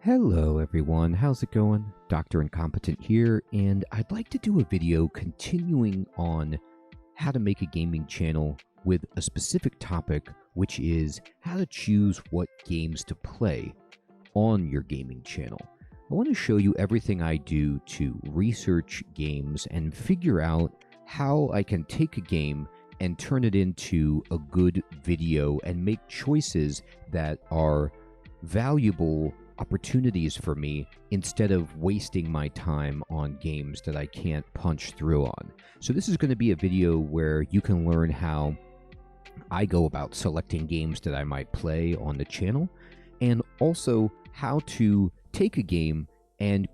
Hello everyone, how's it going? Dr. Incompetent here, and I'd like to do a video continuing on how to make a gaming channel with a specific topic, which is how to choose what games to play on your gaming channel. I want to show you everything I do to research games and figure out how I can take a game and turn it into a good video and make choices that are valuable opportunities for me instead of wasting my time on games that I can't punch through on. So this is going to be a video where you can learn how I go about selecting games that I might play on the channel, and also how to take a game and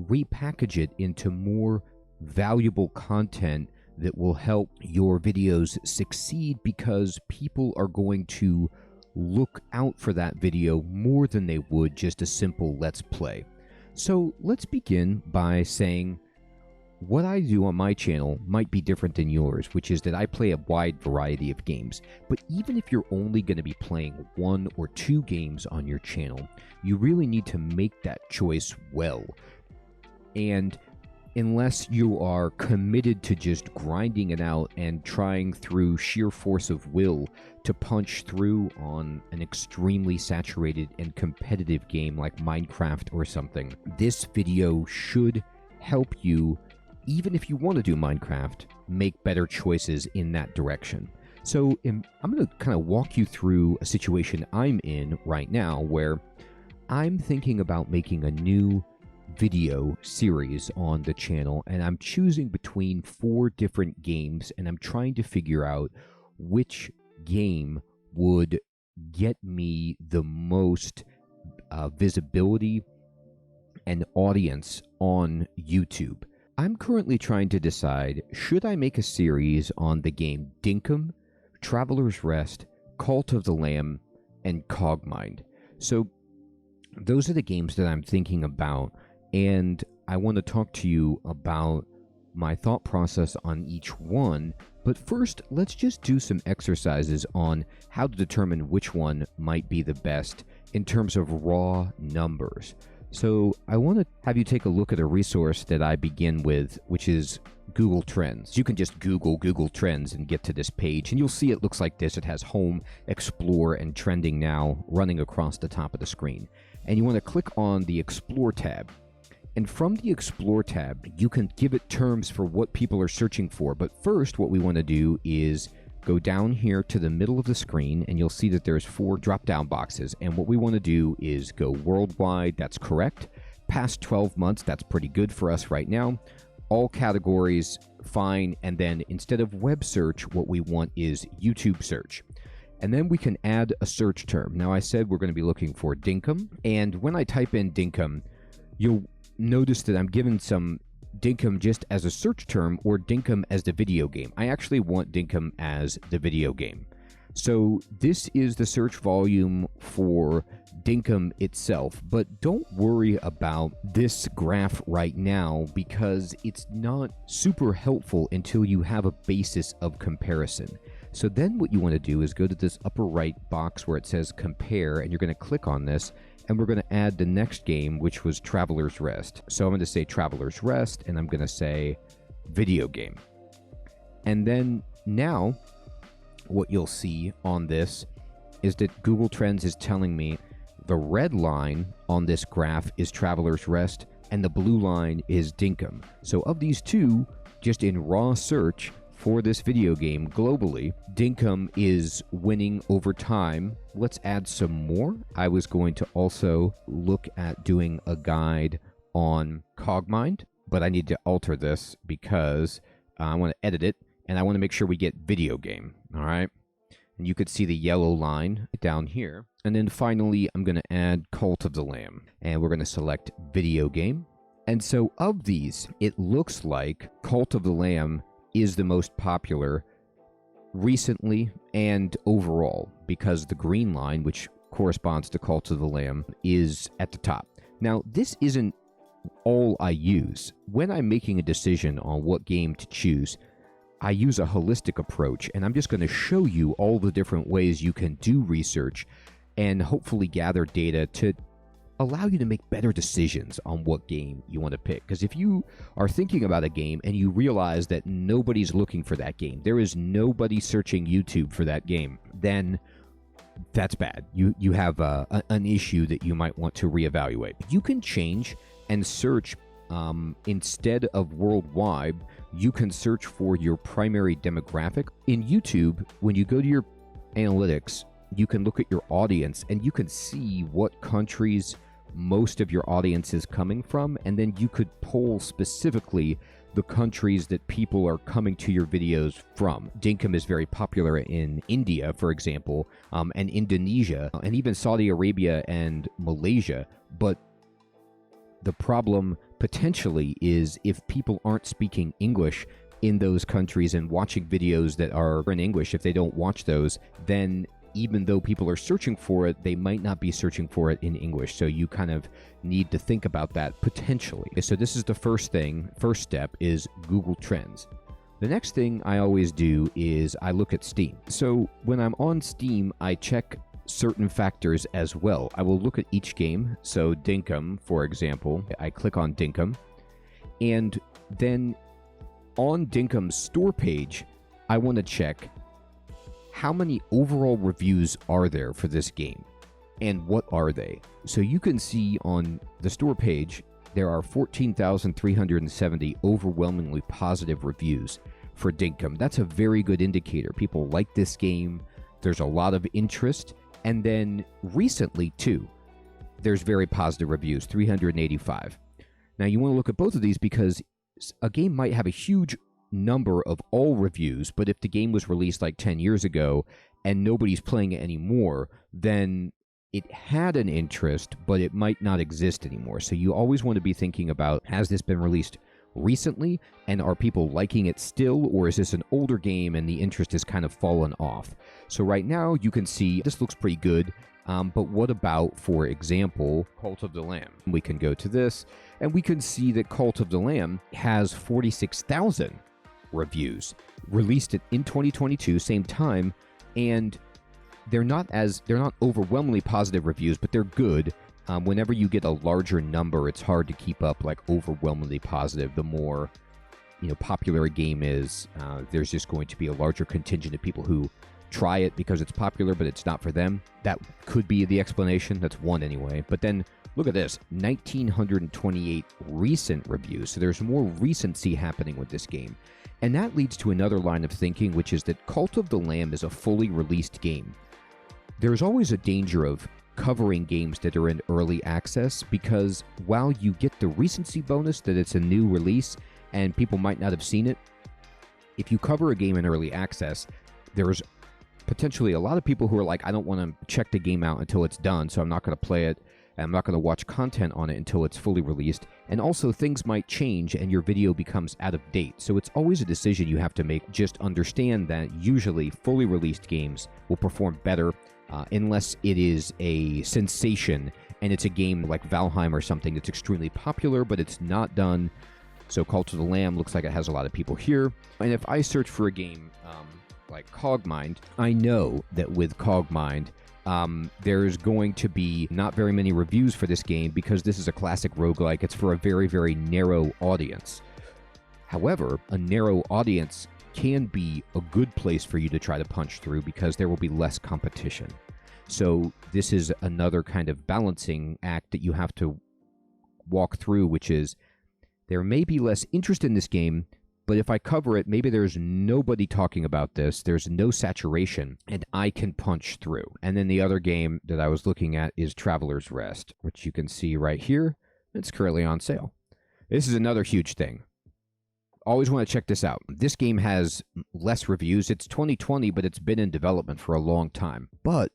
repackage it into more valuable content that will help your videos succeed, because people are going to look out for that video more than they would just a simple let's play. So let's begin by saying what I do on my channel might be different than yours, which is that I play a wide variety of games. But even if you're only going to be playing 1 or 2 games on your channel, you really need to make that choice well. And unless you are committed to just grinding it out and trying through sheer force of will to punch through on an extremely saturated and competitive game like Minecraft or something, this video should help you, even if you want to do Minecraft, make better choices in that direction. So I'm going to kind of walk you through a situation I'm in right now where I'm thinking about making a new video series on the channel, and I'm choosing between 4 different games, and I'm trying to figure out which game would get me the most visibility and audience on YouTube. I'm currently trying to decide, should I make a series on the game Dinkum, Traveler's Rest, Cult of the Lamb, and Cogmind? So those are the games that I'm thinking about, and I want to talk to you about my thought process on each one. But first, let's just do some exercises on how to determine which one might be the best in terms of raw numbers. So I want to have you take a look at a resource that I begin with, which is Google Trends. You can just Google Trends and get to this page, and you'll see it looks like this. It has Home, Explore, and Trending Now running across the top of the screen. And you want to click on the Explore tab. And from the Explore tab, you can give it terms for what people are searching for. But first, what we want to do is go down here to the middle of the screen, and you'll see that there's 4 drop-down boxes. And what we want to do is go worldwide. That's correct. Past 12 months, that's pretty good for us right now. All categories, fine. And then instead of web search, what we want is YouTube search. And then we can add a search term. Now, I said we're going to be looking for Dinkum. And when I type in Dinkum, you'll notice that I'm given some Dinkum just as a search term or Dinkum as the video game. I actually want Dinkum as the video game. So this is the search volume for Dinkum itself, but don't worry about this graph right now because it's not super helpful until you have a basis of comparison. So then what you want to do is go to this upper right box where it says compare, and you're going to click on this, and we're going to add the next game, which was Traveler's Rest. So I'm going to say Traveler's Rest, and I'm going to say video game. And then now what you'll see on this is that Google Trends is telling me the red line on this graph is Traveler's Rest, and the blue line is Dinkum. So of these two, just in raw search for this video game globally, Dinkum is winning over time. Let's add some more. I was going to also look at doing a guide on Cogmind, but I need to alter this because I want to edit it, and I want to make sure we get video game, all right? And you could see the yellow line down here. And then finally, I'm going to add Cult of the Lamb, and we're going to select video game. And so of these, it looks like Cult of the Lamb is the most popular recently and overall, because the green line, which corresponds to Cult of the Lamb, is at the top. Now, this isn't all I use. When I'm making a decision on what game to choose, I use a holistic approach, and I'm just going to show you all the different ways you can do research and hopefully gather data to allow you to make better decisions on what game you want to pick. Because if you are thinking about a game and you realize that nobody's looking for that game, there is nobody searching YouTube for that game, then that's bad. You have an issue that you might want to reevaluate. You can change and search instead of worldwide. You can search for your primary demographic. In YouTube, when you go to your analytics, you can look at your audience and you can see what countries most of your audience is coming from, and then you could poll specifically the countries that people are coming to your videos from. Dinkum is very popular in India, for example, and Indonesia, and even Saudi Arabia and Malaysia. But the problem potentially is if people aren't speaking English in those countries and watching videos that are in English, if they don't watch those, then even though people are searching for it, they might not be searching for it in English. So you kind of need to think about that potentially. So this is the first step is Google Trends. The next thing I always do is I look at Steam. So when I'm on Steam, I check certain factors as well. I will look at each game. So Dinkum, for example, I click on Dinkum, and then on Dinkum's store page, I want to check how many overall reviews are there for this game and what are they. So you can see on the store page, there are 14,370 overwhelmingly positive reviews for Dinkum. That's a very good indicator. People like this game. There's a lot of interest. And then recently, too, there's very positive reviews, 385. Now, you want to look at both of these because a game might have a huge number of all reviews, but if the game was released like 10 years ago and nobody's playing it anymore, then it had an interest, but it might not exist anymore. So you always want to be thinking about, has this been released recently, and are people liking it still, or is this an older game and the interest has kind of fallen off? So right now you can see this looks pretty good, but what about, for example, Cult of the Lamb? We can go to this and we can see that Cult of the Lamb has 46,000 reviews, released it in 2022, same time, and they're not overwhelmingly positive reviews, but they're good. Whenever you get a larger number, it's hard to keep up like overwhelmingly positive. The more popular a game is, there's just going to be a larger contingent of people who try it because it's popular, but it's not for them. That could be the explanation. That's one anyway. But then look at this, 1,928 recent reviews. So there's more recency happening with this game. And that leads to another line of thinking, which is that Cult of the Lamb is a fully released game. There's always a danger of covering games that are in early access, because while you get the recency bonus that it's a new release and people might not have seen it, if you cover a game in early access, there's potentially a lot of people who are like, I don't want to check the game out until it's done, so I'm not going to play it, and I'm not going to watch content on it until it's fully released. And also, things might change and your video becomes out of date. So it's always a decision you have to make. Just understand that usually fully released games will perform better unless it is a sensation and it's a game like Valheim or something that's extremely popular, but it's not done. So Cult of the Lamb looks like it has a lot of people here. And if I search for a game like Cogmind, I know that with Cogmind, there's going to be not very many reviews for this game because this is a classic roguelike. It's for a very, very narrow audience. However, a narrow audience can be a good place for you to try to punch through because there will be less competition. So this is another kind of balancing act that you have to walk through, which is there may be less interest in this game, but if I cover it, maybe there's nobody talking about this, there's no saturation, and I can punch through. And then the other game that I was looking at is Traveler's Rest, which you can see right here. It's currently on sale. This is another huge thing. Always want to check this out. This game has less reviews. It's 2020, but it's been in development for a long time. But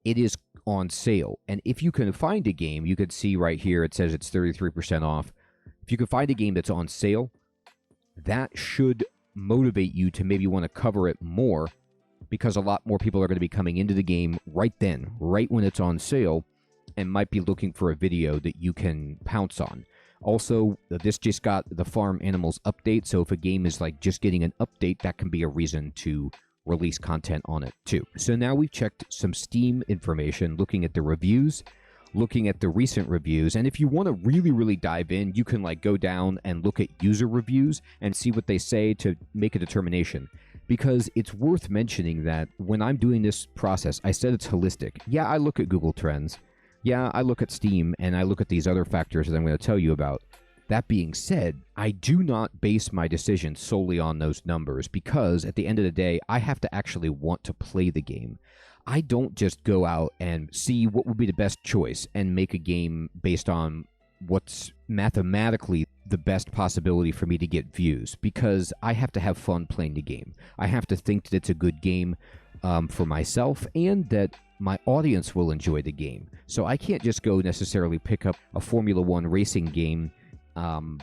it is on sale. And if you can find a game, you could see right here, it says it's 33% off. If you can find a game that's on sale, that should motivate you to maybe want to cover it more, because a lot more people are going to be coming into the game right then, right when it's on sale, and might be looking for a video that you can pounce on. Also, this just got the farm animals update, so if a game is like just getting an update, that can be a reason to release content on it too. So now we've checked some Steam information, looking at the reviews. looking at the recent reviews. And if you want to really, really dive in, you can like go down and look at user reviews and see what they say to make a determination. Because it's worth mentioning that when I'm doing this process, I said it's holistic. Yeah, I look at Google Trends. Yeah, I look at Steam, and I look at these other factors that I'm going to tell you about. That being said, I do not base my decision solely on those numbers, because at the end of the day, I have to actually want to play the game. I don't just go out and see what would be the best choice and make a game based on what's mathematically the best possibility for me to get views, because I have to have fun playing the game. I have to think that it's a good game for myself and that my audience will enjoy the game. So I can't just go necessarily pick up a Formula One racing game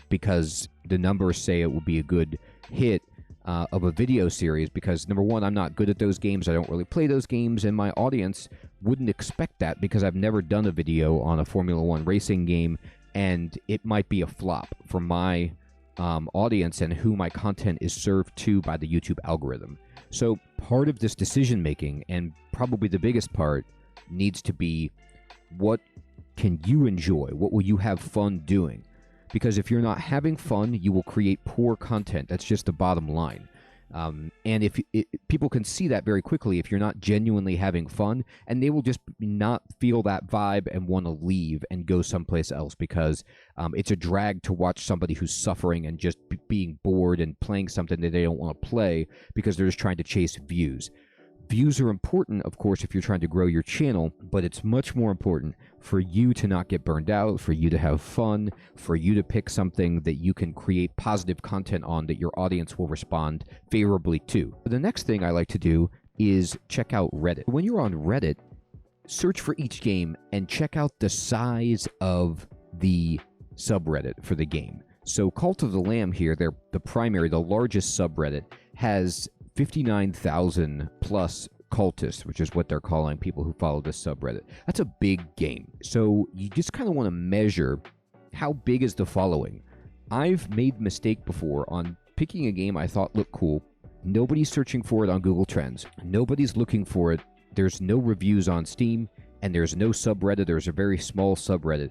because the numbers say it will be a good hit of a video series, because number one, I'm not good at those games. I don't really play those games, and my audience wouldn't expect that because I've never done a video on a Formula One racing game, and it might be a flop for my audience and who my content is served to by the YouTube algorithm. So part of this decision making, and probably the biggest part, needs to be, what can you enjoy? What will you have fun doing? Because if you're not having fun, you will create poor content. That's just the bottom line. And if people can see that very quickly if you're not genuinely having fun, and they will just not feel that vibe and want to leave and go someplace else, because it's a drag to watch somebody who's suffering and just being bored and playing something that they don't want to play because they're just trying to chase views. Views are important, of course, if you're trying to grow your channel, but it's much more important for you to not get burned out, for you to have fun, for you to pick something that you can create positive content on that your audience will respond favorably to. The next thing I like to do is check out Reddit. When you're on Reddit, search for each game and check out the size of the subreddit for the game. So Cult of the Lamb here, they're the largest subreddit, has 59,000 plus cultists, which is what they're calling people who follow this subreddit. That's a big game. So you just kind of want to measure how big is the following. I've made a mistake before on picking a game I thought looked cool. Nobody's searching for it on Google Trends. Nobody's looking for it. There's no reviews on Steam, and there's no subreddit. There's a very small subreddit.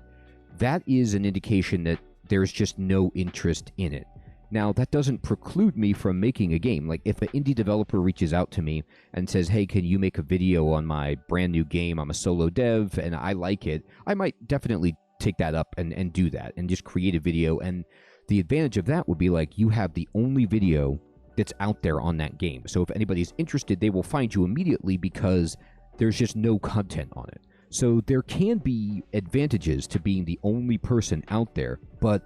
That is an indication that there's just no interest in it. Now, that doesn't preclude me from making a game. Like, if an indie developer reaches out to me and says, hey, can you make a video on my brand new game? I'm a solo dev and I like it. I might definitely take that up and do that and just create a video. And the advantage of that would be, like, you have the only video that's out there on that game. So if anybody's interested, they will find you immediately because there's just no content on it. So there can be advantages to being the only person out there, but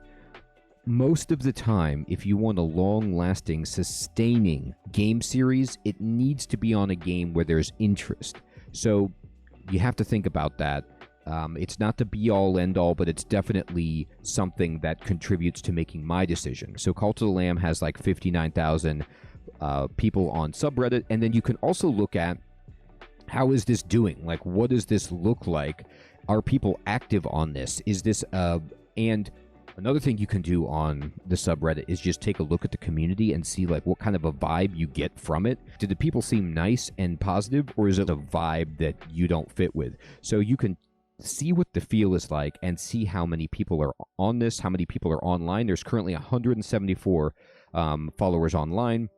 most of the time, if you want a long-lasting, sustaining game series, it needs to be on a game where there's interest. So you have to think about that. It's not the be-all, end-all, but it's definitely something that contributes to making my decision. So Cult of the Lamb has like 59,000 people on subreddit, and then you can also look at, how is this doing? Like, what does this look like? Are people active on this? Is this and another thing you can do on the subreddit is just take a look at the community and see, like, what kind of a vibe you get from it. Do the people seem nice and positive, or is it a vibe that you don't fit with? So you can see what the feel is like and see how many people are on this, how many people are online. There's currently 174 followers online.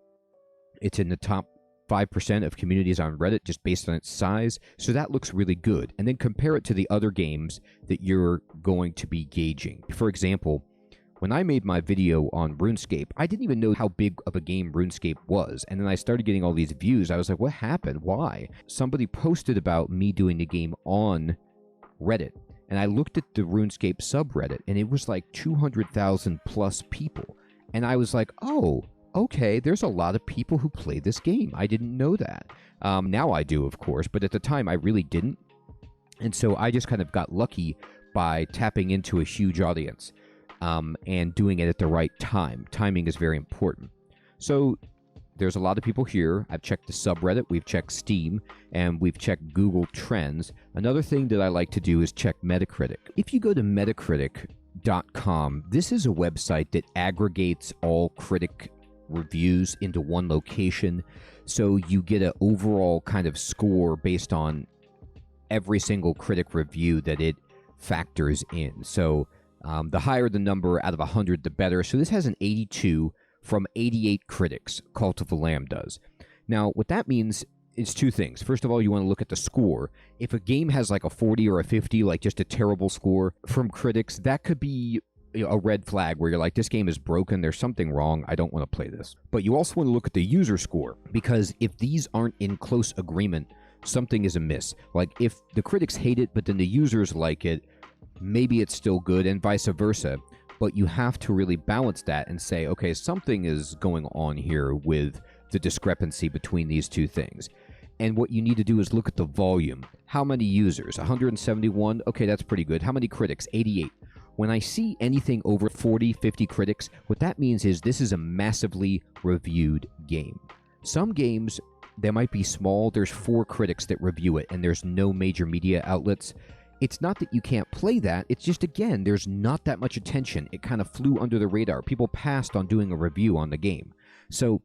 It's in the top 5% of communities on Reddit just based on its size. So that looks really good. And then compare it to the other games that you're going to be gauging. For example, when I made my video on RuneScape, I didn't even know how big of a game RuneScape was. And then I started getting all these views. I was like, what happened? Why? Somebody posted about me doing the game on Reddit. And I looked at the RuneScape subreddit, and it was like 200,000 plus people. And I was like, oh, okay, there's a lot of people who play this game. I didn't know that. Now I do, of course, but at the time I really didn't. And so I just kind of got lucky by tapping into a huge audience and doing it at the right time. Timing is very important. So there's a lot of people here. I've checked the subreddit, we've checked Steam, and we've checked Google Trends. Another thing that I like to do is check Metacritic. If you go to Metacritic.com, this is a website that aggregates all critic reviews into one location, so you get an overall kind of score based on every single critic review that it factors in. So the higher the number out of 100, the better. So this has an 82 from 88 critics, Cult of the Lamb does. Now, what that means is two things. First of all, you want to look at the score. If a game has like a 40 or a 50, like just a terrible score from critics, that could be a red flag where you're like, this game is broken, there's something wrong, I don't want to play this. But you also want to look at the user score, because if these aren't in close agreement, something is amiss. Like if the critics hate it, but then the users like it, maybe it's still good, and vice versa. But you have to really balance that and say, okay, something is going on here with the discrepancy between these two things. And what you need to do is look at the volume. How many users? 171? Okay, that's pretty good. How many critics? 88. When I see anything over 40, 50 critics, what that means is this is a massively reviewed game. Some games, they might be small. There's 4 critics that review it, and there's no major media outlets. It's not that you can't play that. It's just, again, there's not that much attention. It kind of flew under the radar. People passed on doing a review on the game. So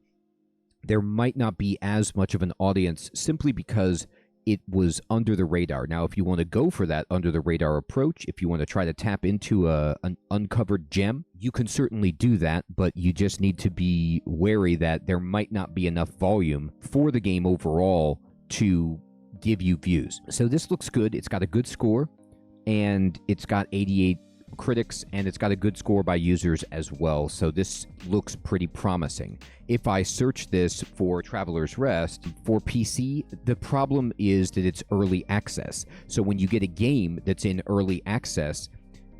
there might not be as much of an audience simply because it was under the radar. Now, if you want to go for that under the radar approach, if you want to try to tap into an uncovered gem, you can certainly do that, but you just need to be wary that there might not be enough volume for the game overall to give you views. So this looks good. It's got a good score, and it's got 88 critics, and it's got a good score by users as well. So this looks pretty promising. If I search this for Traveler's Rest for PC, the problem is that it's early access. So when you get a game that's in early access,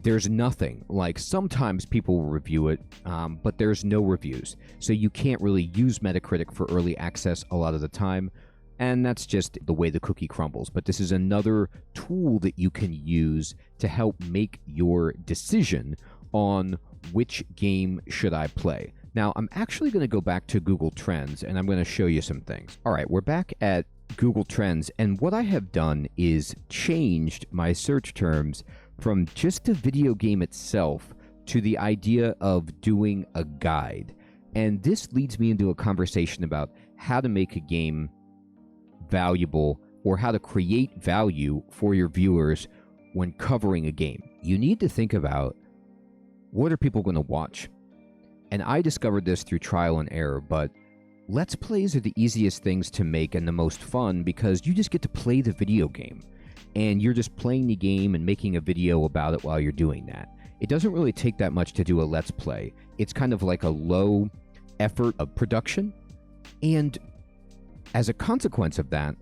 there's nothing. Like sometimes people will review it, but there's no reviews. So you can't really use Metacritic for early access a lot of the time. And that's just the way the cookie crumbles. But this is another tool that you can use to help make your decision on which game should I play. Now, I'm actually going to go back to Google Trends, and I'm going to show you some things. All right, we're back at Google Trends, and what I have done is changed my search terms from just the video game itself to the idea of doing a guide. And this leads me into a conversation about how to make a game valuable, or how to create value for your viewers when covering a game. You need to think about, what are people going to watch? And I discovered this through trial and error, but Let's Plays are the easiest things to make and the most fun, because you just get to play the video game, and you're just playing the game and making a video about it while you're doing that. It doesn't really take that much to do a Let's Play. It's kind of like a low effort of production, and as a consequence of that,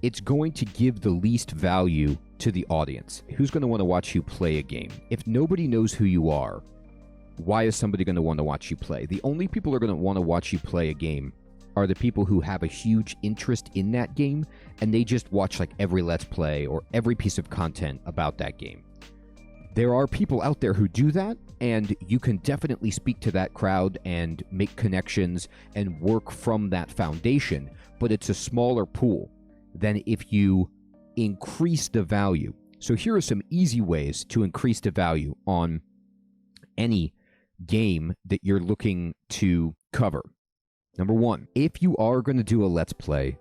it's going to give the least value to the audience. Who's going to want to watch you play a game? If nobody knows who you are, why is somebody going to want to watch you play? The only people who are going to want to watch you play a game are the people who have a huge interest in that game, and they just watch like every Let's Play or every piece of content about that game. There are people out there who do that, and you can definitely speak to that crowd and make connections and work from that foundation, but it's a smaller pool than if you increase the value. So here are some easy ways to increase the value on any game that you're looking to cover. Number 1, if you are going to do a Let's Play,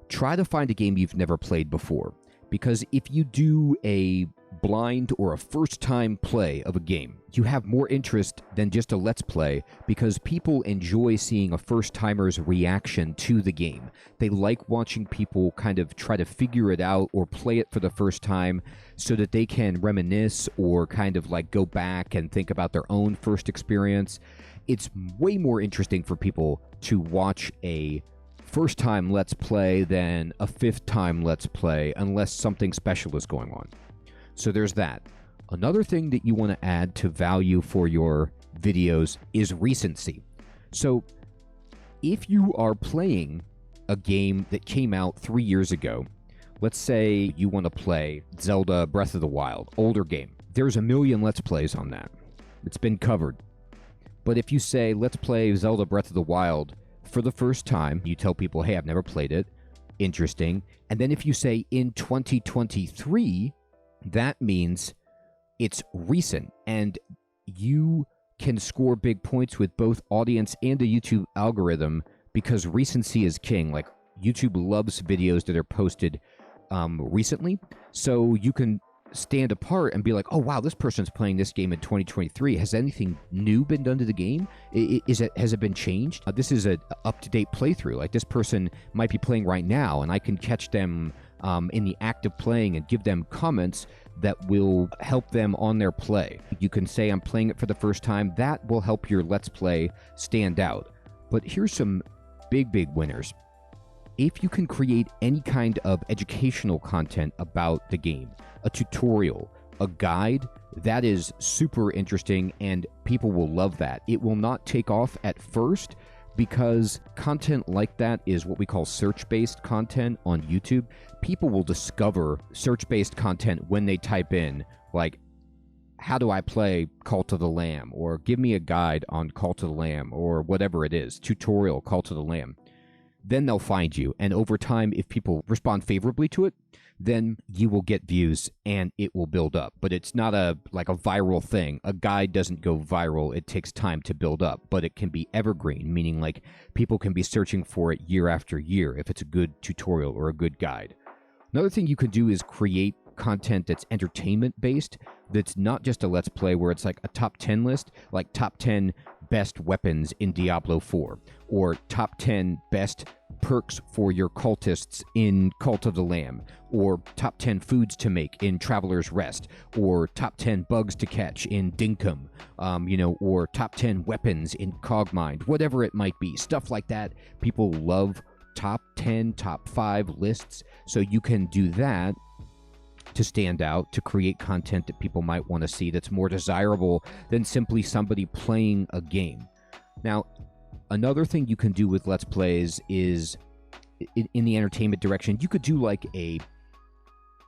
try to find a game you've never played before. Because if you do a blind or a first-time play of a game, you have more interest than just a Let's Play, because people enjoy seeing a first-timer's reaction to the game. They like watching people kind of try to figure it out or play it for the first time so that they can reminisce or kind of like go back and think about their own first experience. It's way more interesting for people to watch a first-time Let's Play than a fifth-time Let's Play, unless something special is going on. So there's that. Another thing that you want to add to value for your videos is recency. So if you are playing a game that came out 3 years ago, let's say you want to play Zelda Breath of the Wild, older game. There's a million Let's Plays on that. It's been covered. But if you say, let's play Zelda Breath of the Wild for the first time, you tell people, hey, I've never played it. Interesting. And then if you say in 2023, that means it's recent, and you can score big points with both audience and the YouTube algorithm, because recency is king. Like, YouTube loves videos that are posted recently, so you can stand apart and be like, oh wow, this person's playing this game in 2023. Has anything new been done to the game? Has it been changed? This is a up-to-date playthrough. Like, this person might be playing right now, and I can catch them in the act of playing and give them comments that will help them on their play. You can say, I'm playing it for the first time. That will help your Let's Play stand out. But here's some big winners. If you can create any kind of educational content about the game, a tutorial, a guide, that is super interesting and people will love that. It will not take off at first because content like that is what we call search-based content on YouTube. People will discover search-based content when they type in, like, how do I play Cult of the Lamb? Or give me a guide on Cult of the Lamb, or whatever it is, tutorial Cult of the Lamb. Then they'll find you. And over time, if people respond favorably to it, then you will get views and it will build up. But it's not like a viral thing. A guide doesn't go viral. It takes time to build up, but it can be evergreen, meaning like people can be searching for it year after year if it's a good tutorial or a good guide. Another thing you can do is create content that's entertainment based, that's not just a Let's Play where it's like a top 10 list, like top 10 best weapons in Diablo 4, or top 10 best perks for your cultists in Cult of the Lamb, or top 10 foods to make in Traveler's Rest, or top 10 bugs to catch in Dinkum, or top 10 weapons in Cogmind, whatever it might be. Stuff like that. People love top 10, top 5 lists, so you can do that to stand out, to create content that people might want to see that's more desirable than simply somebody playing a game. Now, another thing you can do with Let's Plays is, in the entertainment direction, you could do like a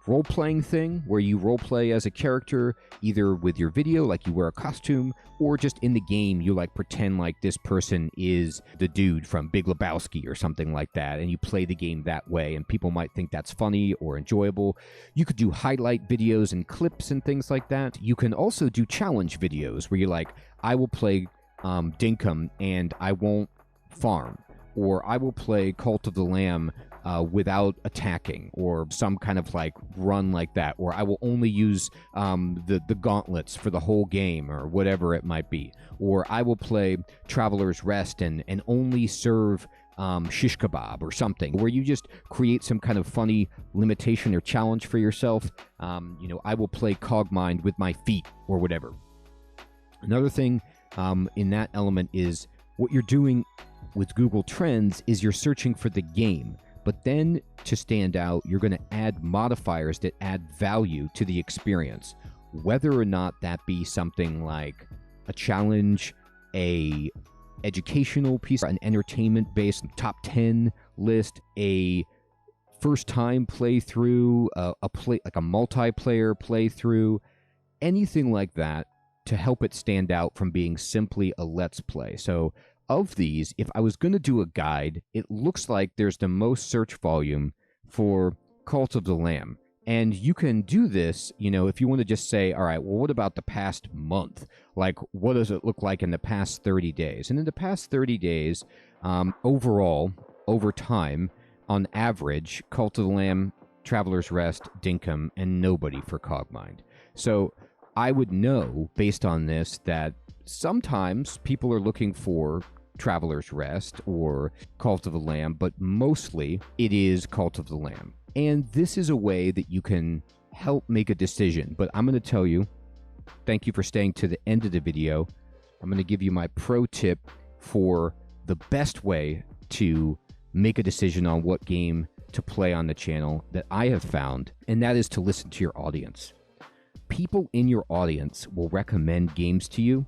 role-playing thing where you role-play as a character, either with your video, like you wear a costume, or just in the game, you like pretend like this person is the dude from Big Lebowski or something like that, and you play the game that way, and people might think that's funny or enjoyable. You could do highlight videos and clips and things like that. You can also do challenge videos where you're like, I will play Dinkum and I won't farm, or I will play Cult of the Lamb without attacking, or some kind of like run like that, or I will only use the gauntlets for the whole game, or whatever it might be, or I will play Traveler's Rest and only serve shish kebab or something, where you just create some kind of funny limitation or challenge for yourself. I will play Cogmind with my feet or whatever. Another thing in that element is what you're doing with Google Trends is you're searching for the game. But then, to stand out, you're going to add modifiers that add value to the experience. Whether or not that be something like a challenge, a educational piece, an entertainment-based top 10 list, a first-time playthrough, like a multiplayer playthrough, anything like that to help it stand out from being simply a Let's Play. So, of these, if I was going to do a guide, it looks like there's the most search volume for Cult of the Lamb. And you can do this, if you want to just say, all right, well, what about the past month? Like, what does it look like in the past 30 days? And in the past 30 days, overall, over time, on average, Cult of the Lamb, Traveler's Rest, Dinkum, and nobody for Cogmind. So I would know, based on this, that sometimes people are looking for Traveler's Rest or Cult of the Lamb, but mostly it is Cult of the Lamb. And this is a way that you can help make a decision. But I'm going to tell you, thank you for staying to the end of the video. I'm going to give you my pro tip for the best way to make a decision on what game to play on the channel that I have found, and that is to listen to your audience. People in your audience will recommend games to you,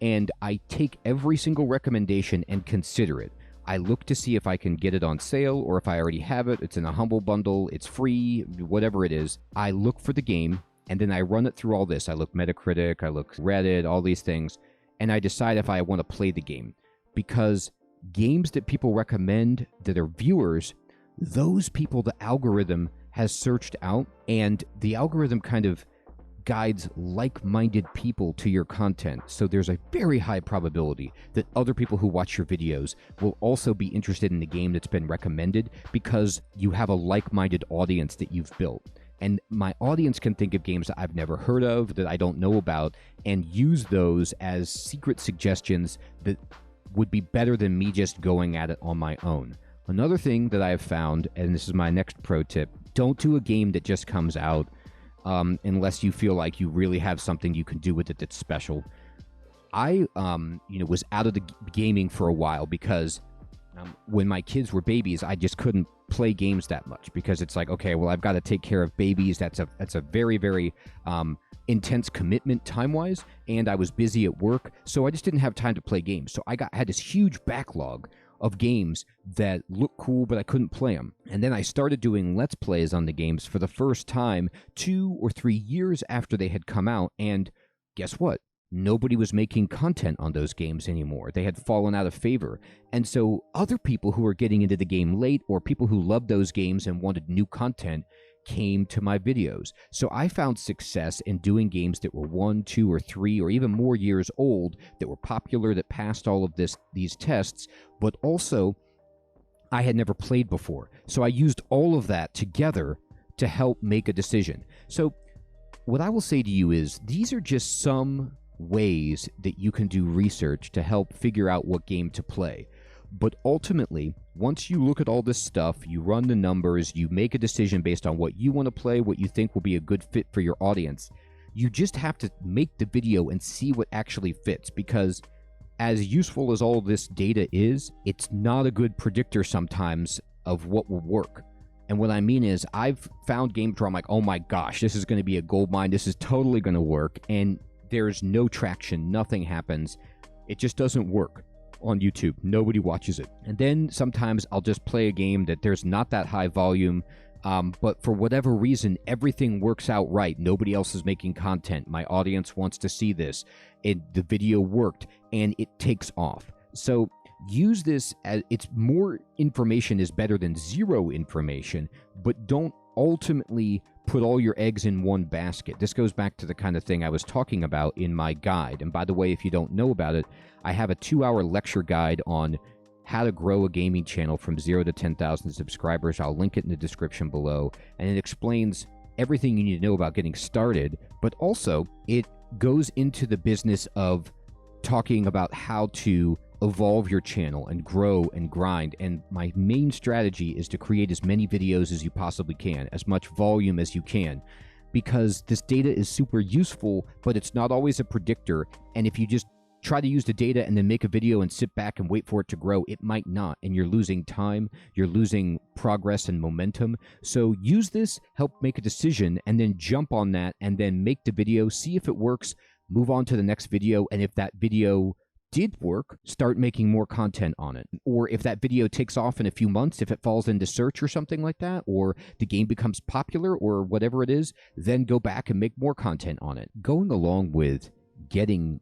and I take every single recommendation and consider it. I look to see if I can get it on sale, or if I already have it, it's in a Humble Bundle, it's free, whatever it is. I look for the game, and then I run it through all this. I look Metacritic, I look Reddit, all these things, and I decide if I want to play the game. Because games that people recommend that are viewers, those people the algorithm has searched out, and the algorithm kind of guides like-minded people to your content. So there's a very high probability that other people who watch your videos will also be interested in the game that's been recommended, because you have a like-minded audience that you've built. And my audience can think of games that I've never heard of, that I don't know about, and use those as secret suggestions that would be better than me just going at it on my own. Another thing that I have found, and this is my next pro tip, don't do a game that just comes out unless you feel like you really have something you can do with it that's special. I was out of the gaming for a while because when my kids were babies, I just couldn't play games that much because it's like, okay, well, I've got to take care of babies. That's a very, very intense commitment time-wise, and I was busy at work, so I just didn't have time to play games. So I had this huge backlog of games that looked cool, but I couldn't play them. And then I started doing Let's Plays on the games for the first time 2 or 3 years after they had come out, and guess what? Nobody was making content on those games anymore. They had fallen out of favor. And so other people who were getting into the game late, or people who loved those games and wanted new content, came to my videos. So I found success in doing games that were 1, 2, or 3, or even more years old, that were popular, that passed all of these tests, but also I had never played before. So I used all of that together to help make a decision. So what I will say to you is, these are just some ways that you can do research to help figure out what game to play. But ultimately, once you look at all this stuff, you run the numbers, you make a decision based on what you want to play, what you think will be a good fit for your audience, you just have to make the video and see what actually fits, because as useful as all this data is, it's not a good predictor sometimes of what will work. And what I mean is, I've found games where I'm like, oh my gosh, this is going to be a gold mine, this is totally going to work, and there's no traction, nothing happens. It just doesn't work on YouTube. Nobody watches it. And then sometimes I'll just play a game that there's not that high volume, but for whatever reason, everything works out right. Nobody else is making content. My audience wants to see this. The video worked, and it takes off. So use this as, it's more information is better than zero information, but don't ultimately put all your eggs in one basket. This goes back to the kind of thing I was talking about in my guide. And by the way, if you don't know about it, I have a 2-hour lecture guide on how to grow a gaming channel from 0 to 10,000 subscribers. I'll link it in the description below. And it explains everything you need to know about getting started, but also it goes into the business of talking about how to evolve your channel and grow and grind. And my main strategy is to create as many videos as you possibly can, as much volume as you can, because this data is super useful, but it's not always a predictor. And if you just try to use the data and then make a video and sit back and wait for it to grow, it might not, and you're losing time, you're losing progress and momentum. So use this, help make a decision, and then jump on that, and then make the video, see if it works, move on to the next video, and if that video did work, start making more content on it. Or if that video takes off in a few months, if it falls into search or something like that, or the game becomes popular or whatever it is, then go back and make more content on it. Going along with getting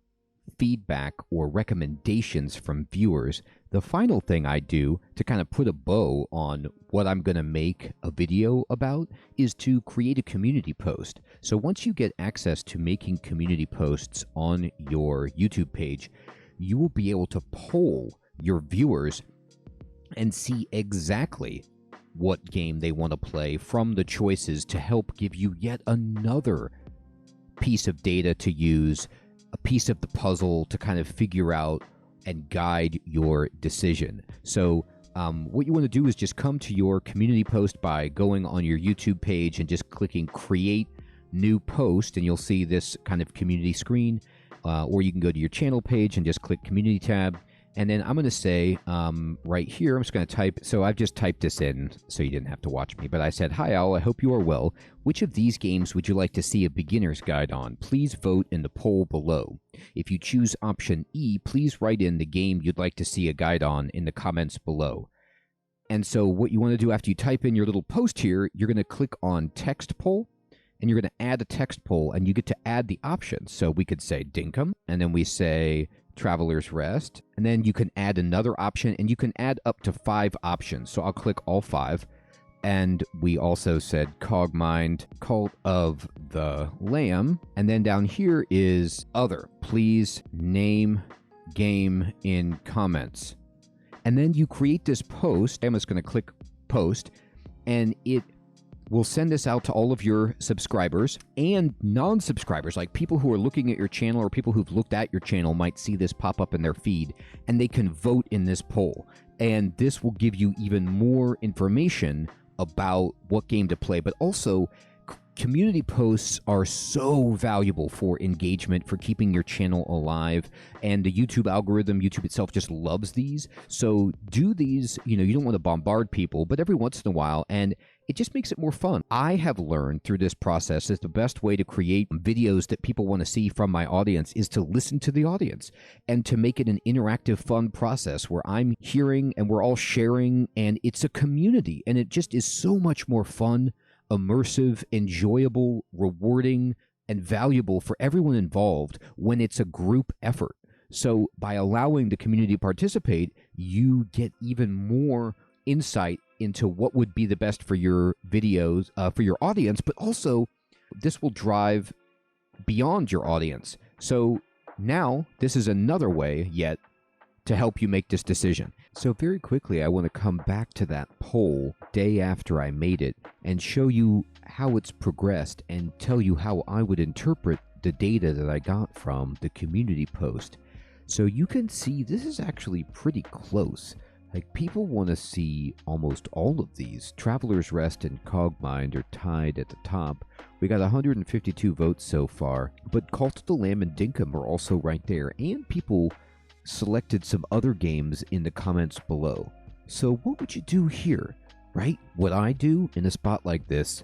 feedback or recommendations from viewers, the final thing I do to kind of put a bow on what I'm going to make a video about is to create a community post. So once you get access to making community posts on your YouTube page, you will be able to poll your viewers and see exactly what game they want to play from the choices, to help give you yet another piece of data to use, a piece of the puzzle to kind of figure out and guide your decision. So what you want to do is just come to your community post by going on your YouTube page and just clicking Create New Post, and you'll see this kind of community screen. Or you can go to your channel page and just click Community tab. And then I'm going to say right here, I'm just going to type, so I've just typed this in so you didn't have to watch me, but I said, "Hi all, I hope you are well. Which of these games would you like to see a beginner's guide on? Please vote in the poll below. If you choose option E, please write in the game you'd like to see a guide on in the comments below." And so what you want to do after you type in your little post here, you're going to click on Text Poll, and you're going to add a text poll, and you get to add the options. So we could say Dinkum, and then we say Traveler's Rest, and then you can add another option, and you can add up to 5 options. So I'll click all 5, and we also said Cogmind, Cult of the Lamb, and then down here is Other. Please name game in comments. And then you create this post. I'm just going to click Post, and it We'll send this out to all of your subscribers and non-subscribers, like people who are looking at your channel or people who've looked at your channel might see this pop up in their feed, and they can vote in this poll. And this will give you even more information about what game to play, but also community posts are so valuable for engagement, for keeping your channel alive, and the YouTube algorithm, YouTube itself just loves these. So do these, you don't want to bombard people, but every once in a while, and it just makes it more fun. I have learned through this process that the best way to create videos that people want to see from my audience is to listen to the audience and to make it an interactive, fun process where I'm hearing and we're all sharing, and it's a community, and it just is so much more fun, immersive, enjoyable, rewarding, and valuable for everyone involved when it's a group effort. So by allowing the community to participate, you get even more insight into what would be the best for your videos, for your audience, but also this will drive beyond your audience. So now this is another way yet to help you make this decision. So very quickly, I want to come back to that poll day after I made it and show you how it's progressed and tell you how I would interpret the data that I got from the community post. So you can see this is actually pretty close. Like, people want to see almost all of these. Traveler's Rest and Cogmind are tied at the top. We got 152 votes so far, but Cult of the Lamb and Dinkum are also right there, and people selected some other games in the comments below. So what would you do here, right? What I do in a spot like this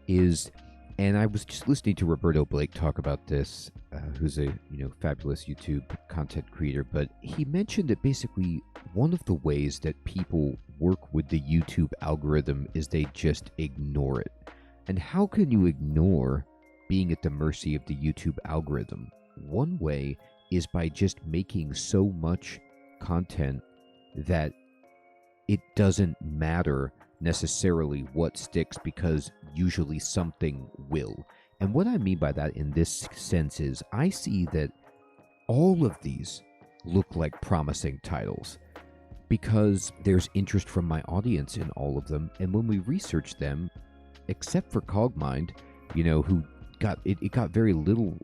is, and I was just listening to Roberto Blake talk about this, who's a fabulous YouTube content creator, but he mentioned that basically one of the ways that people work with the YouTube algorithm is they just ignore it. And how can you ignore being at the mercy of the YouTube algorithm? One way is by just making so much content that it doesn't matter necessarily what sticks, because usually something will. And what I mean by that in this sense is I see that all of these look like promising titles because there's interest from my audience in all of them. And when we research them, except for Cogmind, who got it got very little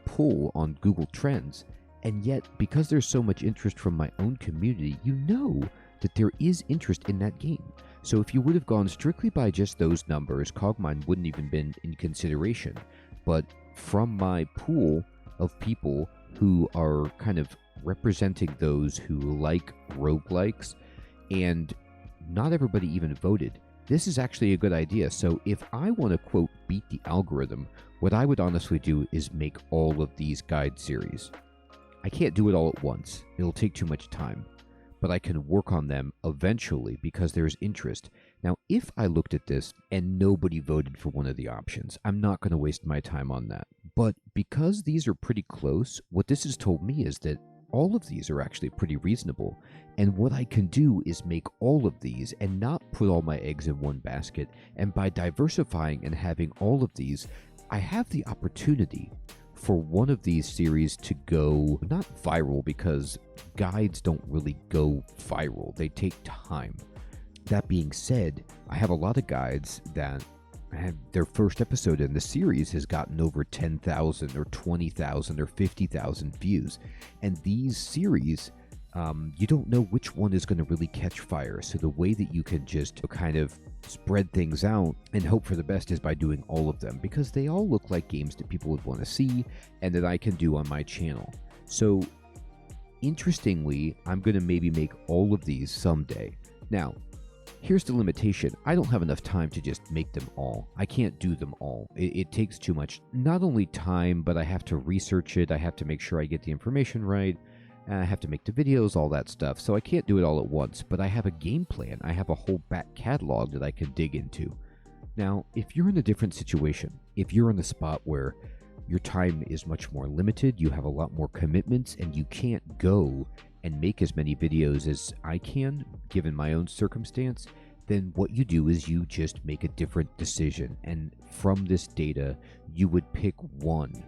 pull on Google Trends, and yet because there's so much interest from my own community, that there is interest in that game. So if you would have gone strictly by just those numbers, Cogmind wouldn't even been in consideration. But from my pool of people who are kind of representing those who like roguelikes, and not everybody even voted, this is actually a good idea. So if I want to, quote, beat the algorithm, what I would honestly do is make all of these guide series. I can't do it all at once. It'll take too much time. But I can work on them eventually because there's interest. Now, if I looked at this and nobody voted for one of the options, I'm not going to waste my time on that. But because these are pretty close, what this has told me is that all of these are actually pretty reasonable. And what I can do is make all of these and not put all my eggs in one basket. And by diversifying and having all of these, I have the opportunity for one of these series to go, not viral, because guides don't really go viral. They take time. That being said, I have a lot of guides that have their first episode in the series has gotten over 10,000 or 20,000 or 50,000 views. And these series, you don't know which one is going to really catch fire. So the way that you can just kind of spread things out and hope for the best is by doing all of them, because they all look like games that people would want to see and that I can do on my channel. So interestingly, I'm going to maybe make all of these someday. Now, here's the limitation. I don't have enough time to just make them all. I can't do them all. It takes too much, not only time, but I have to research it. I have to make sure I get the information right. I have to make the videos, all that stuff. So I can't do it all at once, but I have a game plan. I have a whole back catalog that I can dig into. Now, if you're in a different situation, if you're in a spot where your time is much more limited, you have a lot more commitments, and you can't go and make as many videos as I can, given my own circumstance, then what you do is you just make a different decision. And from this data, you would pick one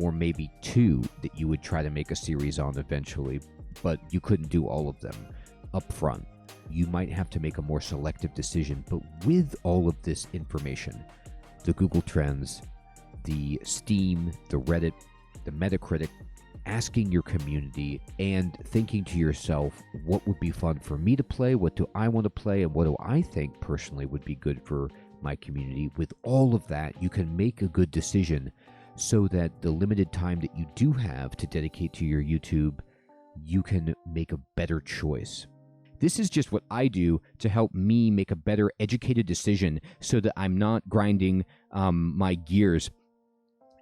or maybe two that you would try to make a series on eventually, but you couldn't do all of them up front. you might have to make a more selective decision. But with all of this information, the Google Trends, the Steam, the Reddit, the Metacritic, asking your community and thinking to yourself, what would be fun for me to play? What do I want to play? And what do I think personally would be good for my community? With all of that, you can make a good decision so that the limited time that you do have to dedicate to your YouTube, you can make a better choice. This is just what I do to help me make a better educated decision so that I'm not grinding my gears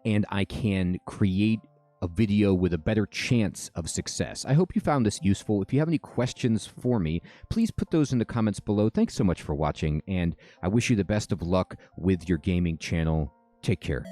and I can create a video with a better chance of success. I hope you found this useful. If you have any questions for me, please put those in the comments below. Thanks so much for watching, and I wish you the best of luck with your gaming channel. Take care.